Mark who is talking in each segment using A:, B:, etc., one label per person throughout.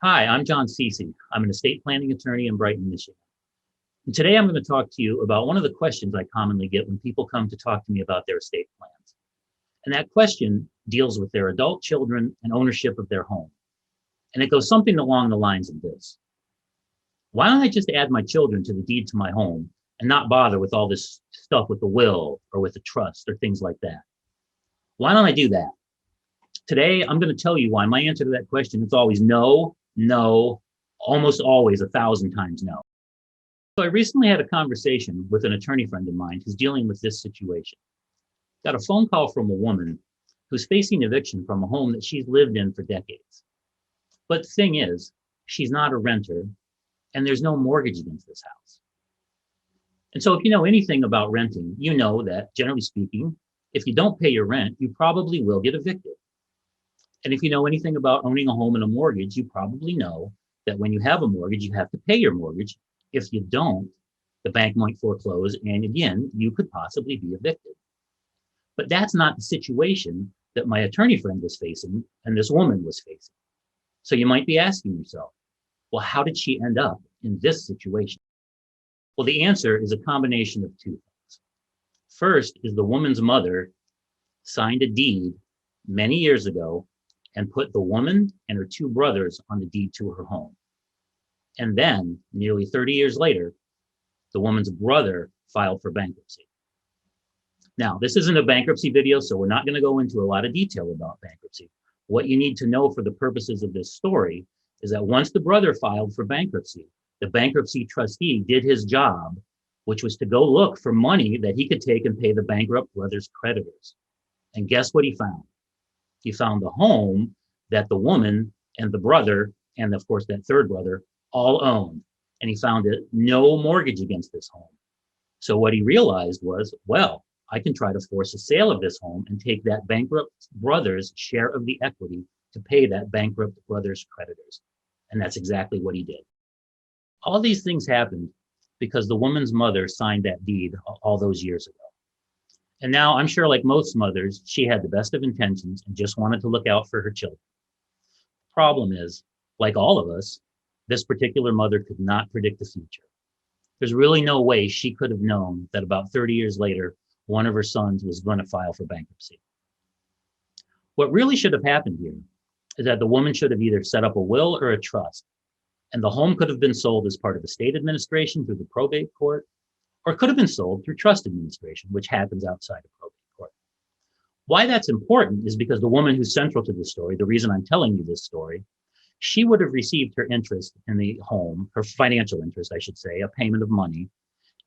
A: Hi, I'm John Ceci. I'm an estate planning attorney in Brighton, Michigan. And today I'm going to talk to you about one of the questions I commonly get when people come to talk to me about their estate plans. And that question deals with their adult children and ownership of their home. And it goes something along the lines of this. Why don't I just add my children to the deed to my home and not bother with all this stuff with the will or with the trust or things like that? Why don't I do that? Today, I'm going to tell you why my answer to that question is always no, no, almost always 1,000 times no. So I recently had a conversation with an attorney friend of mine who's dealing with this situation. Got a phone call from a woman who's facing eviction from a home that she's lived in for decades. But the thing is, she's not a renter and there's no mortgage against this house. And so if you know anything about renting, you know that generally speaking, if you don't pay your rent, you probably will get evicted. And if you know anything about owning a home and a mortgage, you probably know that when you have a mortgage, you have to pay your mortgage. If you don't, the bank might foreclose, and again, you could possibly be evicted. But that's not the situation that my attorney friend was facing and this woman was facing. So you might be asking yourself, well, how did she end up in this situation? Well, the answer is a combination of two things. First is the woman's mother signed a deed many years ago and put the woman and her two brothers on the deed to her home. And then, nearly 30 years later, the woman's brother filed for bankruptcy. Now, this isn't a bankruptcy video, so we're not going to go into a lot of detail about bankruptcy. What you need to know for the purposes of this story is that once the brother filed for bankruptcy, the bankruptcy trustee did his job, which was to go look for money that he could take and pay the bankrupt brother's creditors. And guess what he found? He found the home that the woman and the brother, and of course that third brother, all owned. And he found no mortgage against this home. So what he realized was, well, I can try to force a sale of this home and take that bankrupt brother's share of the equity to pay that bankrupt brother's creditors. And that's exactly what he did. All these things happened because the woman's mother signed that deed all those years ago. And now I'm sure, like most mothers, she had the best of intentions and just wanted to look out for her children. Problem is, like all of us, this particular mother could not predict the future. There's really no way she could have known that about 30 years later, one of her sons was going to file for bankruptcy. What really should have happened here is that the woman should have either set up a will or a trust, and the home could have been sold as part of estate administration through the probate court, or it could have been sold through trust administration, which happens outside of probate court. Why that's important is because the woman who's central to this story, the reason I'm telling you this story, she would have received her interest in the home, her financial interest, I should say, a payment of money,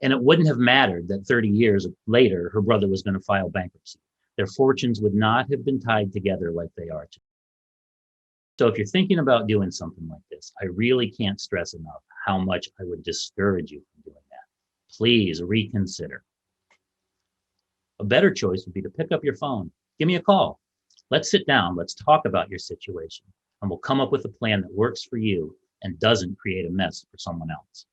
A: and it wouldn't have mattered that 30 years later, her brother was going to file bankruptcy. Their fortunes would not have been tied together like they are today. So if you're thinking about doing something like this, I really can't stress enough how much I would discourage you from doing that. Please reconsider. A better choice would be to pick up your phone. Give me a call. Let's sit down. Let's talk about your situation, and we'll come up with a plan that works for you and doesn't create a mess for someone else.